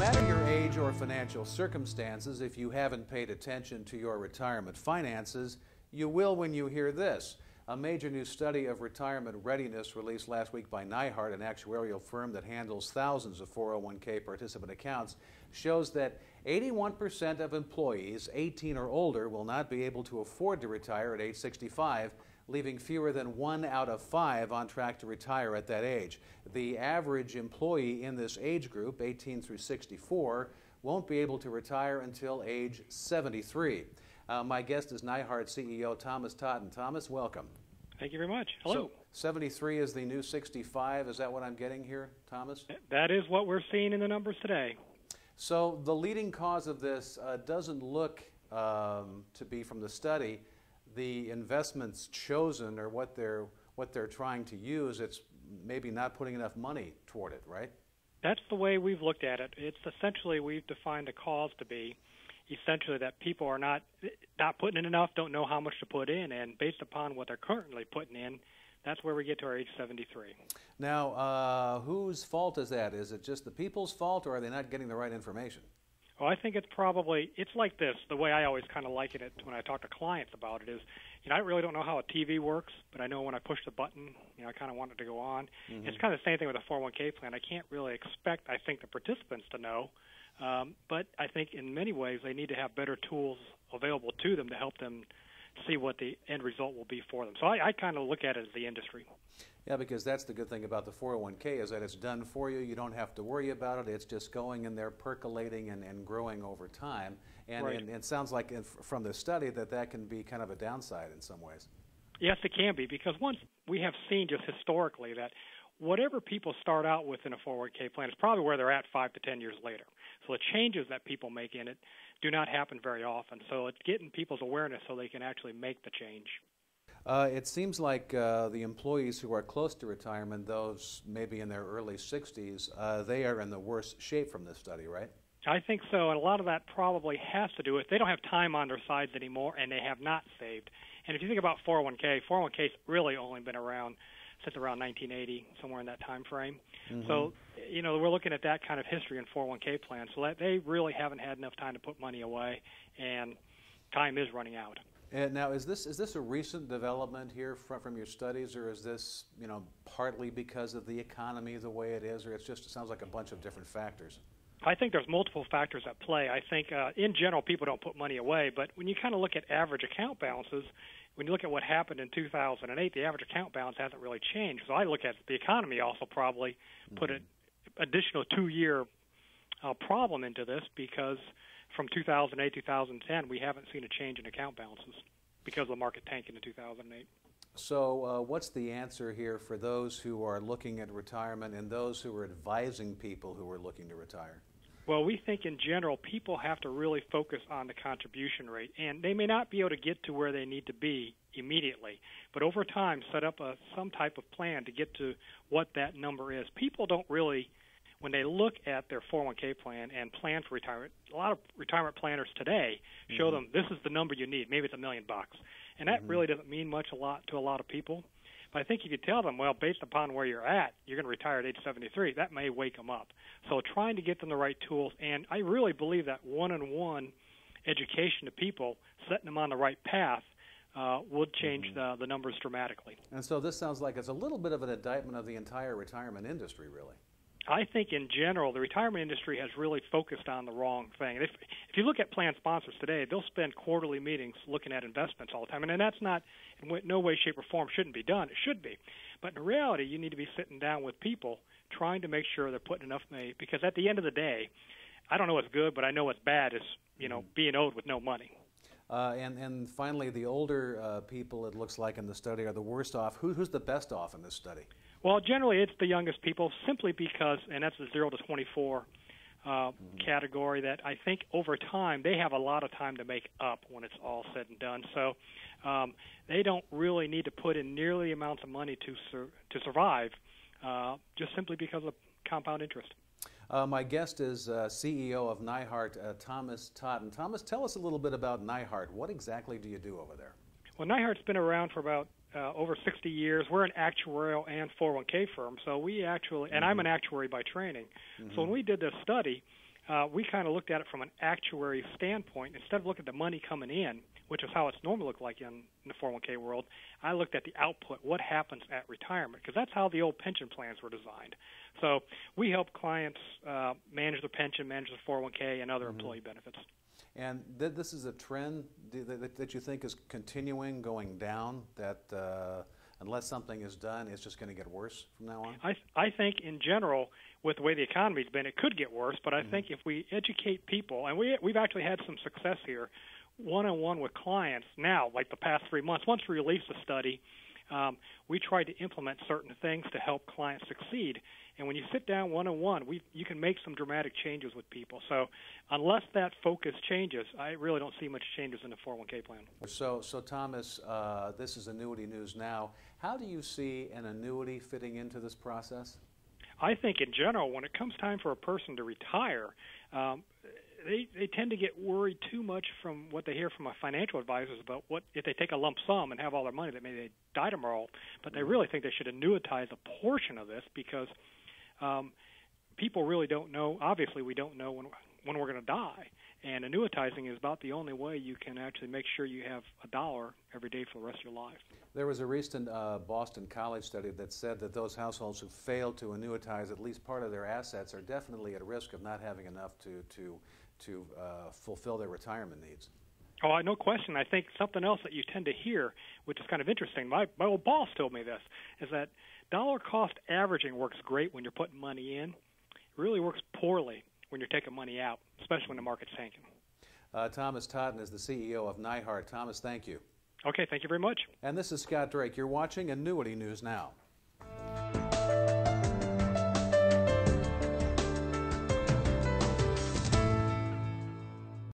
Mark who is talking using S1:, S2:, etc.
S1: matter your age or financial circumstances, if you haven't paid attention to your retirement finances, you will when you hear this. A major new study of retirement readiness released last week by Nyhart, an actuarial firm that handles thousands of 401k participant accounts, shows that 81% of employees 18 or older will not be able to afford to retire at age 65, leaving fewer than 1 out of 5 on track to retire at that age. The average employee in this age group, 18 through 64, won't be able to retire until age 73. My guest is Nyhart CEO Totten. Thomas, welcome.
S2: Thank you very much. Hello.
S1: So 73 is the new 65. Is that what I'm getting here, Thomas?
S2: That is what we're seeing in the numbers today.
S1: So the leading cause of this doesn't look to be, from the study, the investments chosen or what they're trying to use. It's maybe not putting enough money toward it, right?
S2: That's the way we've looked at it. It's essentially, we've defined the cause to be essentially that people are not putting in enough, don't know how much to put in, and based upon what they're currently putting in, that's where we get to our age 73.
S1: Now, whose fault is that? Is it just the people's fault, or are they not getting the right information?
S2: Well, I think it's like this. The way I always kind of liken it when I talk to clients about it is, I really don't know how a TV works, but I know when I push the button, I kind of want it to go on. Mm-hmm. It's kind of the same thing with a 401k plan. I can't really expect, I think, the participants to know, but I think in many ways they need to have better tools available to them to help them see what the end result will be for them. So I kind of look at it as the industry.
S1: Yeah, because that's the good thing about the 401k is that it's done for you. You don't have to worry about it. It's just going in there, percolating and growing over time. And,
S2: right.
S1: and it sounds like from the study that can be kind of a downside in some ways.
S2: Yes, it can be, because once we have seen just historically that whatever people start out with in a 401k plan is probably where they're at 5 to 10 years later. So the changes that people make in it do not happen very often. So it's getting people's awareness so they can actually make the change.
S1: It seems like the employees who are close to retirement, those maybe in their early 60s, they are in the worst shape from this study, right?
S2: I think so, and a lot of that probably has to do with they don't have time on their sides anymore, and they have not saved. And if you think about 401k's really only been around since around 1980, somewhere in that time frame. Mm-hmm. So, we're looking at that kind of history in 401k plans, so that they really haven't had enough time to put money away, and time is running out.
S1: And now, is this a recent development here from your studies, or is this partly because of the economy the way it is, or it sounds like a bunch of different factors?
S2: I think there's multiple factors at play. I think in general people don't put money away, but when you kind of look at average account balances, when you look at what happened in 2008, the average account balance hasn't really changed. So I look at the economy also probably put an additional 2-year problem into this, because from 2008 to 2010 we haven't seen a change in account balances because of the market tanking in 2008. So
S1: what's the answer here for those who are looking at retirement and those who are advising people who are looking to retire?
S2: Well, we think in general people have to really focus on the contribution rate, and they may not be able to get to where they need to be immediately, but over time set up some type of plan to get to what that number is. People don't really, when they look at their 401k plan and plan for retirement, a lot of retirement planners today show them this is the number you need. Maybe it's $1 million, and that really doesn't mean much to a lot of people. But I think if you tell them, well, based upon where you're at, you're going to retire at age 73, that may wake them up. So trying to get them the right tools, and I really believe that one-on-one education to people, setting them on the right path, would change the numbers dramatically.
S1: And so this sounds like it's a little bit of an indictment of the entire retirement industry, really.
S2: I think in general the retirement industry has really focused on the wrong thing. If you look at plan sponsors today, they'll spend quarterly meetings looking at investments all the time, and that's not, in no way, shape, or form shouldn't be done. It should be. But in reality, you need to be sitting down with people trying to make sure they're putting enough money, because at the end of the day, I don't know what's good, but I know what's bad is being owed with no money.
S1: And finally, the older people, it looks like in the study, are the worst off. Who's the best off in this study?
S2: Well, generally it's the youngest people, simply because, and that's the 0 to 24 category, that I think over time they have a lot of time to make up when it's all said and done. So they don't really need to put in nearly amounts of money to survive, just simply because of compound interest.
S1: My guest is CEO of Nyhart, Thomas Totten. Thomas, tell us a little bit about Nyhart. What exactly do you do over there?
S2: Well, Nyhart's been around for about over 60 years. We're an actuarial and 401k firm, so we actually, and I'm an actuary by training. So when we did this study, we kind of looked at it from an actuary standpoint. Instead of looking at the money coming in, which is how it's normally looked like in the 401k world, I looked at the output, what happens at retirement, because that's how the old pension plans were designed. So we help clients manage their pension, manage their 401k, and other employee benefits.
S1: And this is a trend that you think is continuing, going down, that unless something is done, it's just going to get worse from now on?
S2: I think in general, with the way the economy's been, it could get worse, but I think if we educate people, and we've actually had some success here, one-on-one with clients now, like the past 3 months. Once we released the study, we tried to implement certain things to help clients succeed. And when you sit down one-on-one, you can make some dramatic changes with people. So unless that focus changes, I really don't see much changes in the 401k plan.
S1: So Thomas, this is Annuity News Now. How do you see an annuity fitting into this process?
S2: I think in general, when it comes time for a person to retire, they tend to get worried too much from what they hear from financial advisors about what if they take a lump sum and have all their money that maybe they die tomorrow. But they really think they should annuitize a portion of this because people really don't know. Obviously, we don't know when we're going to die. And annuitizing is about the only way you can actually make sure you have $1 every day for the rest of your life.
S1: There was a recent Boston College study that said that those households who fail to annuitize at least part of their assets are definitely at risk of not having enough to fulfill their retirement needs.
S2: Oh, no question. I think something else that you tend to hear, which is kind of interesting, my old boss told me this, is that dollar cost averaging works great when you're putting money in. It really works poorly when you're taking money out, especially when the market's tanking.
S1: Thomas Totten is the CEO of Nyhart. Thomas, thank you.
S2: Okay, thank you very much.
S1: And this is Scott Drake. You're watching Annuity News Now.